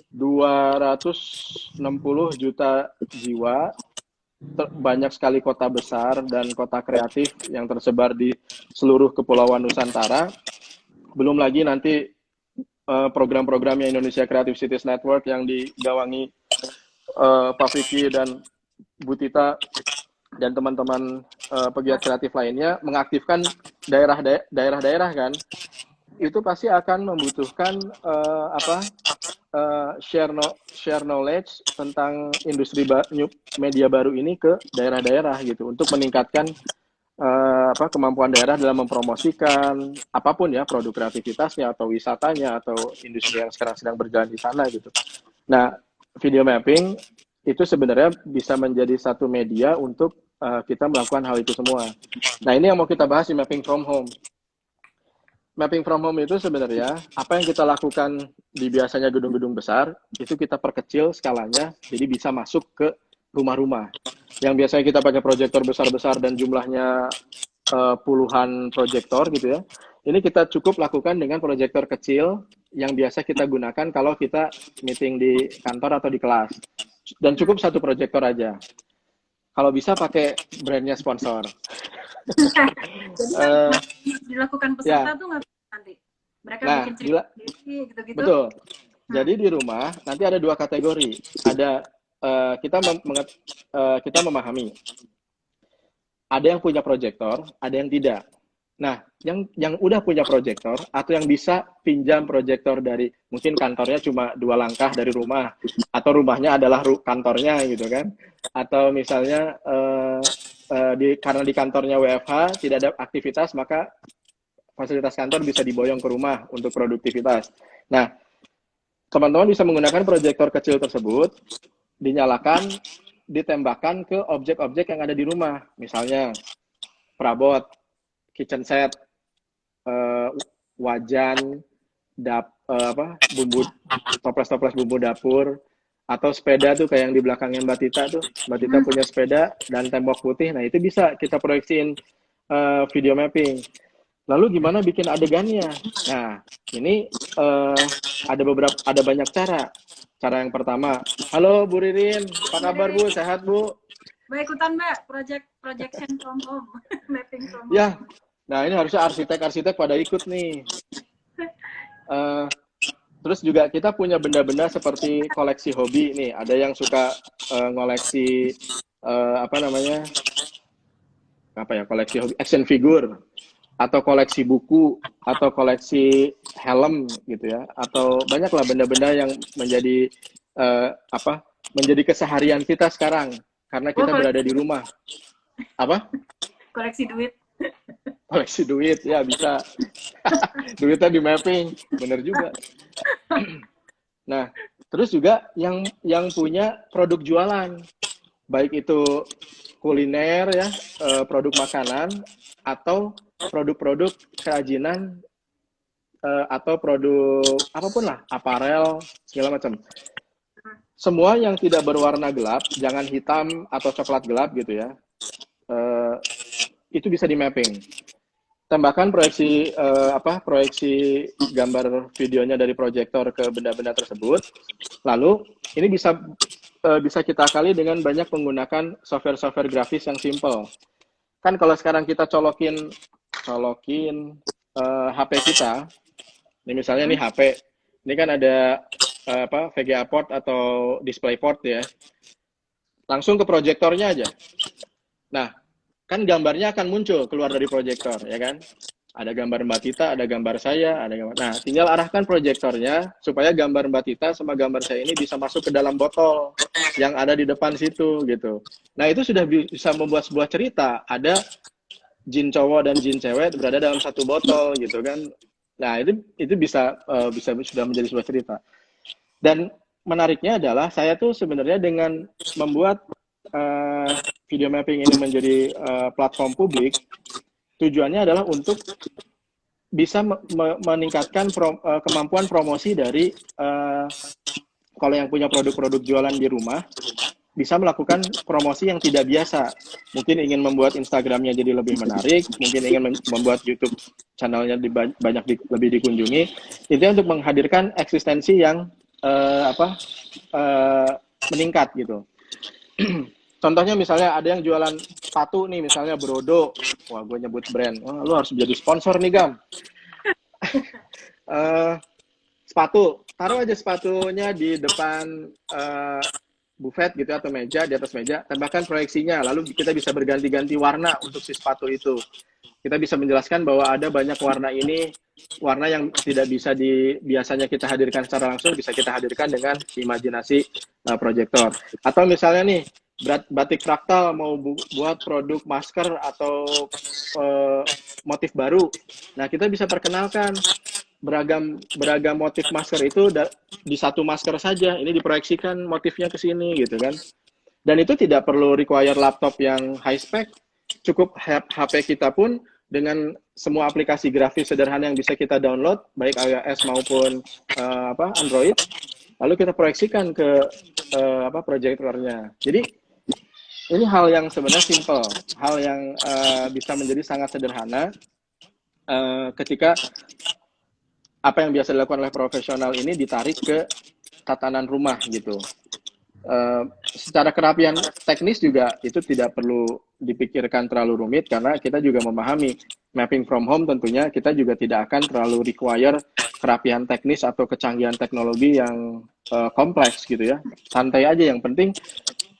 260 juta jiwa, banyak sekali kota besar dan kota kreatif yang tersebar di seluruh kepulauan Nusantara. Belum lagi nanti program-programnya Indonesia Creative Cities Network yang digawangi Pak Vicky dan Bu Tita dan teman-teman pegiat kreatif lainnya, mengaktifkan daerah-daerah kan, itu pasti akan membutuhkan share knowledge tentang industri media baru ini ke daerah-daerah gitu, untuk meningkatkan kemampuan daerah dalam mempromosikan apapun ya, produk kreativitasnya atau wisatanya atau industri yang sekarang sedang berjalan di sana gitu. Nah, video mapping itu sebenarnya bisa menjadi satu media untuk kita melakukan hal itu semua. Nah, ini yang mau kita bahas di Mapping from Home. Mapping from home itu sebenarnya apa yang kita lakukan di biasanya gedung-gedung besar, itu kita perkecil skalanya, jadi bisa masuk ke rumah-rumah. Yang biasanya kita pakai proyektor besar-besar dan jumlahnya puluhan proyektor gitu ya. Ini kita cukup lakukan dengan proyektor kecil yang biasa kita gunakan kalau kita meeting di kantor atau di kelas. Dan cukup satu proyektor aja. Kalau bisa pakai brandnya sponsor. Jadi dilakukan peserta Ya. tuh nggak nanti. Mereka Nah, bikin cerita gitu-gitu. betul. Jadi di rumah nanti ada dua kategori. Ada kita memahami. Ada yang punya proyektor, ada yang tidak. Nah, yang udah punya proyektor atau yang bisa pinjam proyektor dari, mungkin kantornya cuma 2 langkah dari rumah, atau rumahnya adalah kantornya gitu kan, atau misalnya karena di kantornya WFH tidak ada aktivitas, maka fasilitas kantor bisa diboyong ke rumah untuk produktivitas. Nah, teman-teman bisa menggunakan proyektor kecil tersebut, dinyalakan, ditembakkan ke objek-objek yang ada di rumah, misalnya perabot, kitchen set, wajan, bumbu, toples-toples bumbu dapur, atau sepeda tuh kayak yang di belakangnya Mbak Tita tuh. Mbak Tita punya sepeda dan tembok putih. Nah, itu bisa kita proyeksiin video mapping. Lalu gimana bikin adegannya? Nah, ini ada banyak cara. Cara yang pertama, halo Bu Ririn, apa kabar Bu? Sehat Bu? Mbak ikutan Mbak, projection from home, mapping from home. Ya, nah ini harusnya arsitek-arsitek pada ikut nih. Terus juga kita punya benda-benda seperti koleksi hobi nih. Ada yang suka ngoleksi koleksi hobi action figure, atau koleksi buku, atau koleksi helm gitu ya, atau banyaklah benda-benda yang menjadi menjadi keseharian kita sekarang karena kita berada di rumah. Apa? Koleksi duit. Koleksi duit, ya bisa. Duitnya di mapping, bener juga. Nah, terus juga yang punya produk jualan, baik itu kuliner ya, produk makanan, atau produk-produk kerajinan, atau produk apapun lah, aparel, segala macam. Semua yang tidak berwarna gelap, jangan hitam atau coklat gelap gitu ya, itu bisa di mapping. Tambahkan proyeksi gambar videonya dari proyektor ke benda-benda tersebut. Lalu ini bisa kita akali dengan banyak menggunakan software grafis yang simple. Kan kalau sekarang kita colokin HP kita, ini misalnya nih HP, ini kan ada VGA port atau display port ya, langsung ke proyektornya aja. Nah, kan gambarnya akan muncul keluar dari proyektor, ya kan? Ada gambar Mbak Tita, ada gambar saya, ada gambar. Nah, tinggal arahkan proyektornya supaya gambar Mbak Tita sama gambar saya ini bisa masuk ke dalam botol yang ada di depan situ, gitu. Nah, itu sudah bisa membuat sebuah cerita. Ada jin cowok dan jin cewek berada dalam satu botol, gitu kan? Nah, itu bisa sudah menjadi sebuah cerita. Dan menariknya adalah saya tuh sebenarnya dengan membuat video mapping ini menjadi platform publik, tujuannya adalah untuk bisa meningkatkan kemampuan promosi dari kalau yang punya produk-produk jualan di rumah, bisa melakukan promosi yang tidak biasa. Mungkin ingin membuat Instagramnya jadi lebih menarik, mungkin ingin membuat YouTube channelnya lebih dikunjungi. Itu untuk menghadirkan eksistensi yang meningkat gitu. Contohnya misalnya ada yang jualan sepatu nih, misalnya Brodo. Wah, gue nyebut brand. Wah, lu harus jadi sponsor nih, Gam. Sepatu, taruh aja sepatunya di depan buffet gitu atau meja, di atas meja, tambahkan proyeksinya, lalu kita bisa berganti-ganti warna untuk si sepatu itu. Kita bisa menjelaskan bahwa ada banyak warna ini, warna yang tidak bisa biasanya kita hadirkan secara langsung, bisa kita hadirkan dengan imajinasi proyektor. Atau misalnya nih, batik fraktal mau buat produk masker atau motif baru. Nah, kita bisa perkenalkan beragam motif masker itu di satu masker saja. Ini diproyeksikan motifnya ke sini gitu kan. Dan itu tidak perlu require laptop yang high spec, cukup HP kita pun dengan semua aplikasi grafis sederhana yang bisa kita download, baik iOS maupun Android, lalu kita proyeksikan ke proyektornya. Jadi ini hal yang sebenarnya simple, hal yang bisa menjadi sangat sederhana ketika apa yang biasa dilakukan oleh profesional ini ditarik ke tatanan rumah gitu. Secara kerapian teknis juga itu tidak perlu dipikirkan terlalu rumit karena kita juga memahami mapping from home, tentunya kita juga tidak akan terlalu require kerapian teknis atau kecanggihan teknologi yang kompleks gitu ya. Santai aja, yang penting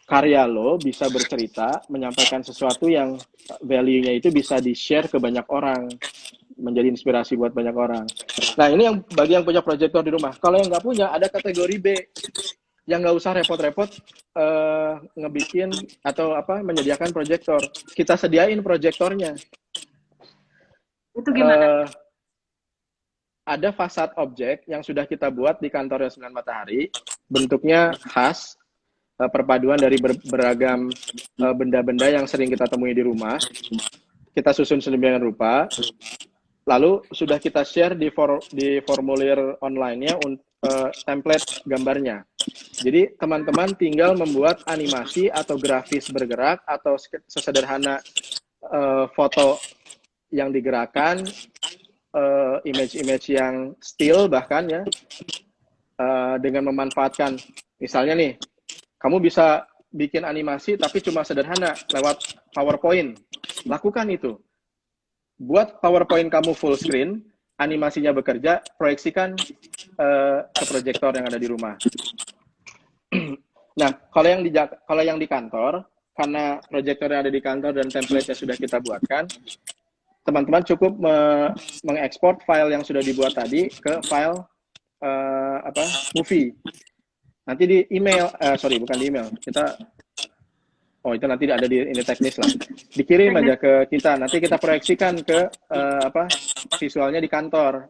karya lo bisa bercerita, menyampaikan sesuatu yang value-nya itu bisa di-share ke banyak orang, menjadi inspirasi buat banyak orang. Nah, ini yang bagi yang punya proyektor di rumah. Kalau yang nggak punya, ada kategori B yang nggak usah repot-repot ngebikin atau menyediakan proyektor. Kita sediain proyektornya. Itu gimana? Ada fasad objek yang sudah kita buat di kantornya Sembilan Matahari, bentuknya khas, perpaduan dari beragam benda-benda yang sering kita temui di rumah. Kita susun sedemikian rupa. Lalu sudah kita share di formulir online-nya template gambarnya. Jadi teman-teman tinggal membuat animasi atau grafis bergerak atau sesederhana foto yang digerakkan, image-image yang still bahkan ya, dengan memanfaatkan misalnya nih, kamu bisa bikin animasi tapi cuma sederhana lewat PowerPoint. Lakukan itu. Buat PowerPoint kamu full screen, animasinya bekerja, proyeksikan ke proyektor yang ada di rumah. Nah, kalau yang di kantor, karena proyektor yang ada di kantor dan template-nya sudah kita buatkan, teman-teman cukup mengekspor file yang sudah dibuat tadi ke file movie. Nanti di email, bukan di email, itu nanti ada di ini teknis lah. Dikirim aja ke kita, nanti kita proyeksikan ke visualnya di kantor,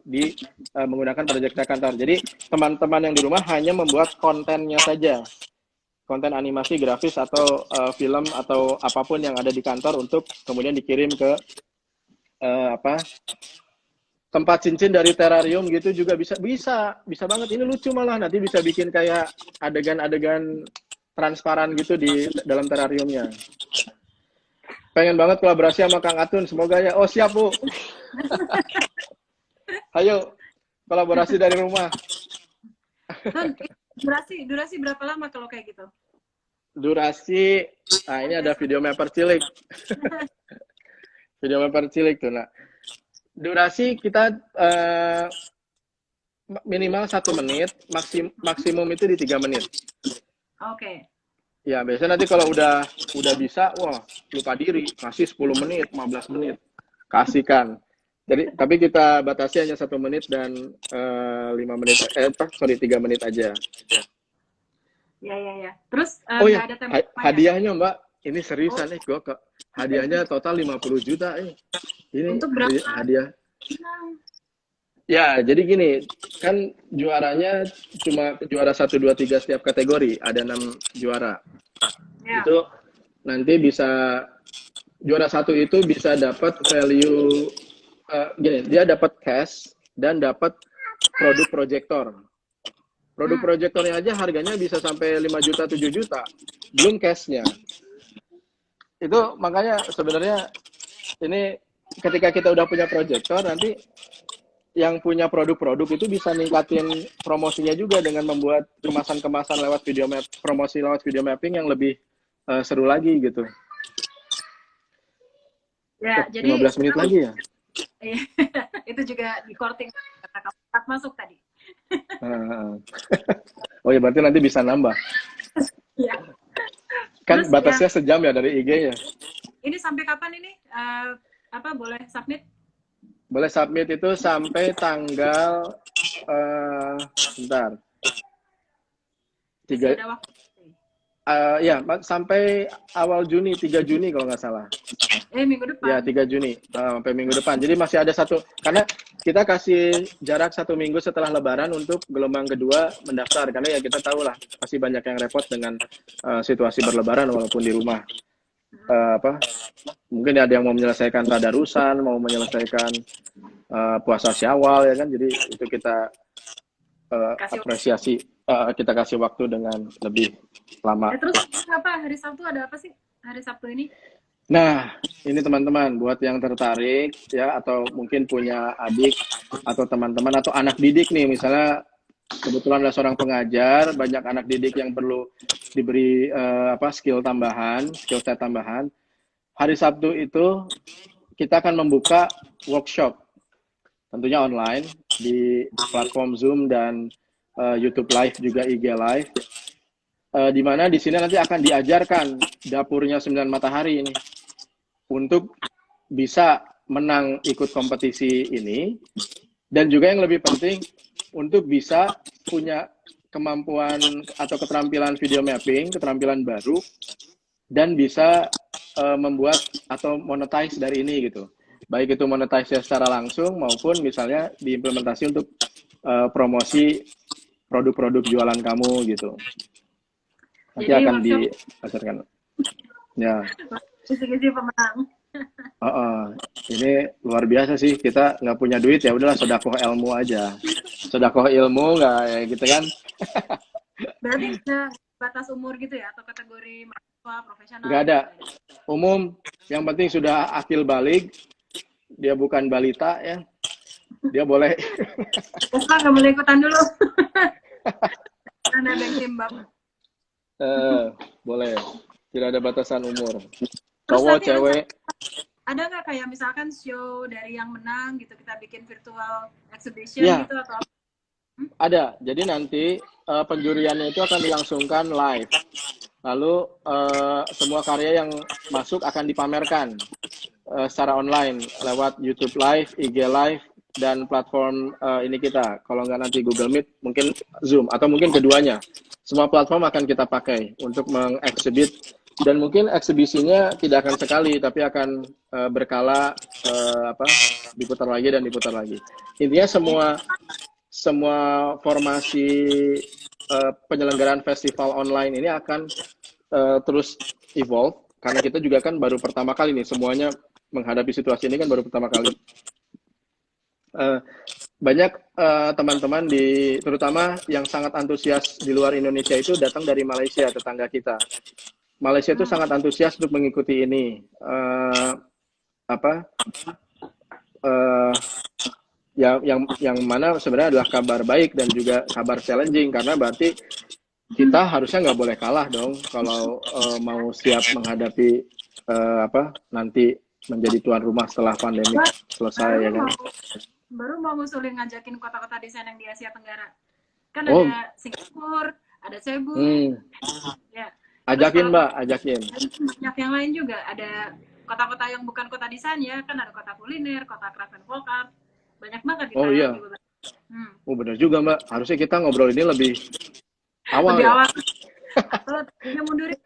menggunakan proyektor kantor. Jadi teman-teman yang di rumah hanya membuat kontennya saja, konten animasi, grafis atau film atau apapun yang ada di kantor untuk kemudian dikirim ke tempat cincin dari terrarium gitu juga bisa banget. Ini lucu malah, nanti bisa bikin kayak adegan-adegan transparan gitu di dalam terrariumnya. Pengen banget kolaborasi sama Kang Atun, semoga ya. Oh siap Bu. Ayo kolaborasi dari rumah. Durasi berapa lama kalau kayak gitu? Durasi, ini ada video mapper cilik. Video mapper cilik tuh, nah. Durasi kita minimal 1 menit, maksimum itu di 3 menit. Oke. Ya, biasanya nanti kalau udah bisa, wah, lupa diri, kasih 10 menit, 15 menit. Kasihkan. Jadi, tapi kita batasi hanya 1 menit dan 5 menit, 3 menit aja. Ya. Terus, ada hadiahnya, Mbak. Ini seriusan nih, hadiahnya total 50 juta. Ini untuk berapa? Hadiah. Ya, jadi gini, kan juaranya cuma juara 1, 2, 3 setiap kategori, ada 6 juara. Ya. Itu nanti bisa juara 1 itu bisa dapat value gini, dia dapat cash dan dapat produk proyektor. Produk proyektornya aja harganya bisa sampai 5 juta, 7 juta. Belum cashnya. Itu makanya sebenarnya ini ketika kita udah punya proyektor, nanti yang punya produk-produk itu bisa ningkatin promosinya juga dengan membuat kemasan-kemasan lewat video map, promosi lewat video mapping yang lebih seru lagi gitu. Ya, jadi 15 menit lagi ya. itu juga di korting kata kamu masuk tadi. Oh ya, berarti nanti bisa nambah. Ya. Kan Terus batasnya sejam ya dari IG ya. Ini sampai kapan ini? Boleh submit? Boleh submit itu sampai tanggal bentar. Masih ada waktu. Ya, sampai awal Juni, 3 Juni kalau nggak salah. Minggu depan. Ya, 3 Juni sampai minggu depan. Jadi masih ada satu, karena kita kasih jarak 1 minggu setelah Lebaran untuk gelombang kedua mendaftar. Karena ya kita tahu lah, pasti banyak yang repot dengan situasi berlebaran walaupun di rumah. Mungkin ada yang mau menyelesaikan tadarusan, mau menyelesaikan puasa Syawal ya kan. Jadi itu kita apresiasi, kita kasih waktu dengan lebih lama. Terus apa hari Sabtu ada apa sih hari Sabtu ini? Nah, ini teman-teman buat yang tertarik ya, atau mungkin punya adik atau teman-teman atau anak didik nih, misalnya kebetulan ada seorang pengajar, banyak anak didik yang perlu diberi skill set tambahan. Hari Sabtu itu kita akan membuka workshop, tentunya online di platform Zoom dan YouTube Live juga IG Live. Di mana di sini nanti akan diajarkan dapurnya 9 Matahari ini untuk bisa menang ikut kompetisi ini, dan juga yang lebih penting untuk bisa punya kemampuan atau keterampilan video mapping, keterampilan baru, dan bisa membuat atau monetize dari ini gitu. Baik itu monetize secara langsung maupun misalnya diimplementasi untuk promosi produk-produk jualan kamu gitu. Nanti jadi akan diajarkan. Ya. Kisi-kisi pemenang. Ini luar biasa sih, kita nggak punya duit ya udahlah sedekah ilmu aja, sedekah ilmu nggak ya gitu kan. Berarti ada batas umur gitu ya atau kategori mahasiswa profesional? Nggak ada, umum, yang penting sudah akil balik, dia bukan balita ya, dia boleh. Pak nggak boleh ikutan dulu. Ada bensin bang. Boleh, tidak ada batasan umur. Cowok, cewek. Ada nggak kayak misalkan show dari yang menang gitu, kita bikin virtual exhibition gitu atau apa? Ada, jadi nanti penjuriannya itu akan dilangsungkan live. Lalu semua karya yang masuk akan dipamerkan secara online lewat YouTube Live, IG Live, dan platform ini kita. Kalau nggak nanti Google Meet, mungkin Zoom, atau mungkin keduanya. Semua platform akan kita pakai untuk mengexhibit. Dan mungkin eksibisinya tidak akan sekali, tapi akan berkala diputar lagi dan diputar lagi. Intinya semua formasi penyelenggaraan festival online ini akan terus evolve, karena kita juga kan baru pertama kali nih, semuanya menghadapi situasi ini kan baru pertama kali. Banyak teman-teman terutama yang sangat antusias di luar Indonesia itu datang dari Malaysia, tetangga kita. Malaysia itu sangat antusias untuk mengikuti ini. Yang mana sebenarnya adalah kabar baik dan juga kabar challenging, karena berarti kita harusnya nggak boleh kalah dong kalau mau siap menghadapi nanti menjadi tuan rumah setelah pandemi selesai, ya kan. Baru mau ngusulin ngajakin kota-kota desain yang di Asia Tenggara. Kan ada Singapura, ada Cebu. Ya. Ajakin Mbak, ajakin. Banyak yang lain juga, ada kota-kota yang bukan kota desain ya, kan ada kota kuliner, kota craft and folk art. Banyak banget di Thailand. Oh iya. Oh benar juga Mbak, harusnya kita ngobrol ini lebih awal. Lebih awal. Kalau yang mundurin.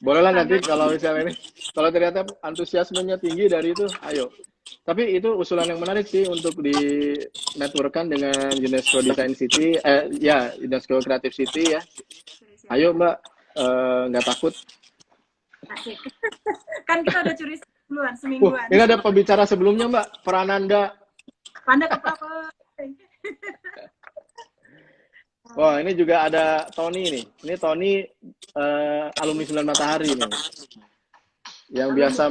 Boleh lah nanti kalau misalnya ini, kalau ternyata antusiasmenya tinggi dari itu, ayo Tapi itu usulan yang menarik sih untuk di networkan dengan UNESCO Design City, ya UNESCO Creative City ya. Siap. Ayo Mbak, nggak takut. Asik. Kan kita udah curi duluan semingguan. Ini ada pembicara sebelumnya Mbak, Prananda. Panda apa? Wah, ini juga ada Tony nih. Ini Tony alumni 9 Matahari nih. Yang biasa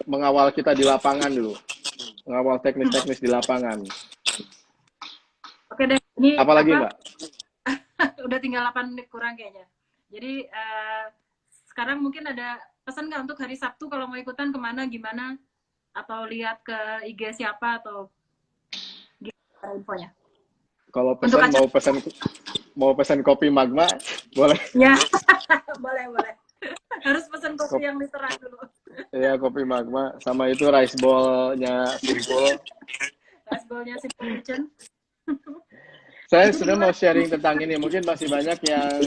mengawal kita di lapangan dulu. Mengawal teknis-teknis di lapangan. Oke deh, ini apalagi Mbak? Udah tinggal 8 menit kurang kayaknya. Jadi sekarang mungkin ada pesan nggak untuk hari Sabtu kalau mau ikutan kemana, gimana? Atau lihat ke IG siapa atau gimana infonya? Kalau pesan mau pesan kopi Magma, boleh? Ya, boleh. Harus pesan kopi yang literan dulu. Iya, kopi Magma. Sama itu rice bowl-nya Simple. Rice bowl-nya Simple Kitchen. Saya sebenarnya mau sharing tentang ini. Mungkin masih banyak yang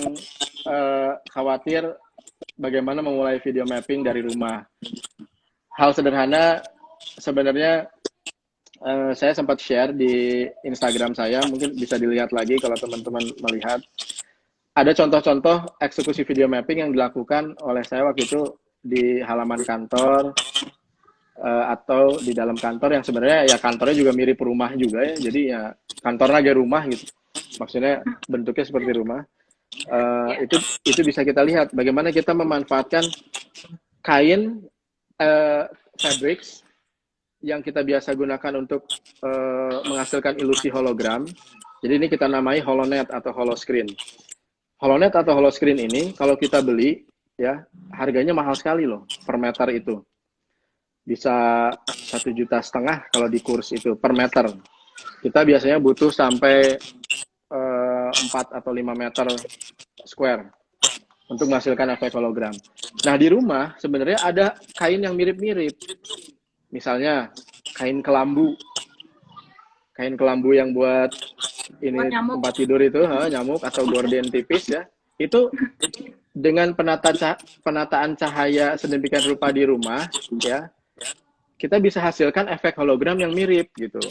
khawatir bagaimana memulai video mapping dari rumah. Hal sederhana sebenarnya saya sempat share di Instagram saya, mungkin bisa dilihat lagi kalau teman-teman melihat. Ada contoh-contoh eksekusi video mapping yang dilakukan oleh saya waktu itu di halaman kantor atau di dalam kantor yang sebenarnya ya kantornya juga mirip rumah juga ya. Jadi ya kantornya kayak rumah gitu. Maksudnya bentuknya seperti rumah. Itu bisa kita lihat bagaimana kita memanfaatkan kain fabrics yang kita biasa gunakan untuk menghasilkan ilusi hologram. Jadi ini kita namai HoloNet atau HoloScreen. HoloNet atau HoloScreen ini kalau kita beli ya harganya mahal sekali loh per meter itu. Bisa 1,5 juta kalau di kurs itu per meter. Kita biasanya butuh sampai 4 atau 5 meter square untuk menghasilkan efek hologram. Nah, di rumah sebenarnya ada kain yang mirip-mirip. Misalnya kain kelambu. Kain kelambu yang buat ini tempat tidur itu, nyamuk atau gorden tipis ya. Itu dengan penataan cahaya sedemikian rupa di rumah ya, kita bisa hasilkan efek hologram yang mirip gitu.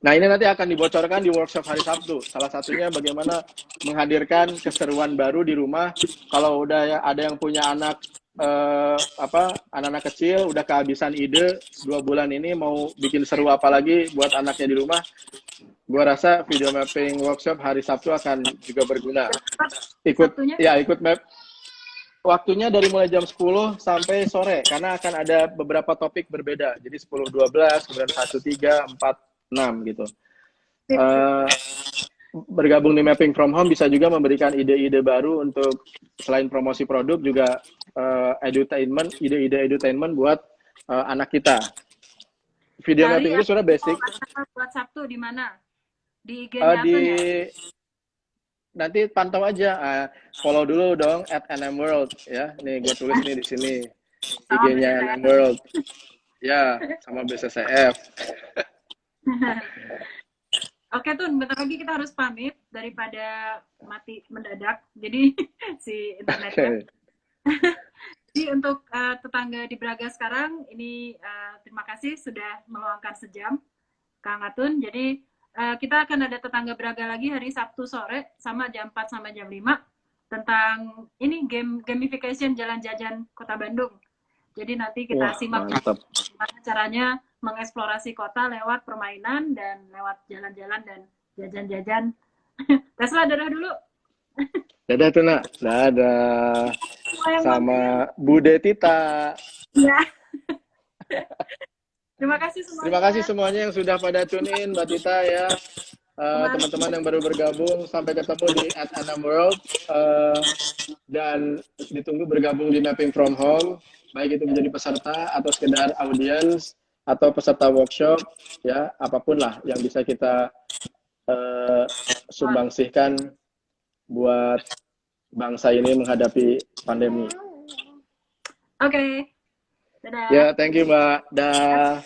Nah, ini nanti akan dibocorkan di workshop hari Sabtu. Salah satunya bagaimana menghadirkan keseruan baru di rumah. Kalau udah ada yang punya anak anak-anak kecil udah kehabisan ide 2 bulan ini mau bikin seru apa lagi buat anaknya di rumah, gua rasa video mapping workshop hari Sabtu akan juga berguna. Ikut map. Waktunya dari mulai jam 10 sampai sore karena akan ada beberapa topik berbeda. Jadi 10, 12, kemudian 1, 3, 4, 6 gitu. Bergabung di Mapping from Home bisa juga memberikan ide-ide baru untuk selain promosi produk juga ide-ide edutainment buat anak kita. Video mapping itu sudah basic. Buat Sabtu di mana? Di IG nanti pantau aja, follow dulu dong @nmworld ya. Nih gue tulis nih di sini IG-nya nmworld. Ya, sama BCCF. Oke Tun, bentar lagi kita harus pamit daripada mati mendadak. Jadi si internetnya. Jadi untuk tetangga di Braga sekarang ini terima kasih sudah meluangkan sejam Kang Atun. Jadi kita akan ada tetangga Braga lagi hari Sabtu sore sama jam 4 sampai jam 5 tentang ini gamification jalan jajan Kota Bandung. Jadi nanti kita simak gimana caranya mengeksplorasi kota lewat permainan dan lewat jalan-jalan dan jajan-jajan. Tesla dadah dulu. Dadah tuh nak. Dadah. Sama Bude Tita. Ya. Terima kasih semuanya. Terima kasih semuanya yang sudah pada tune in, Mbak Tita ya. Teman-teman yang baru bergabung, sampai ketemu di @nmworld dan ditunggu bergabung di Mapping from Home, baik itu menjadi peserta atau sekedar audiens atau peserta workshop ya, apapun lah yang bisa kita sumbangsihkan buat bangsa ini menghadapi pandemi. Oke. Dadah. Ya, thank you Mbak. Dah.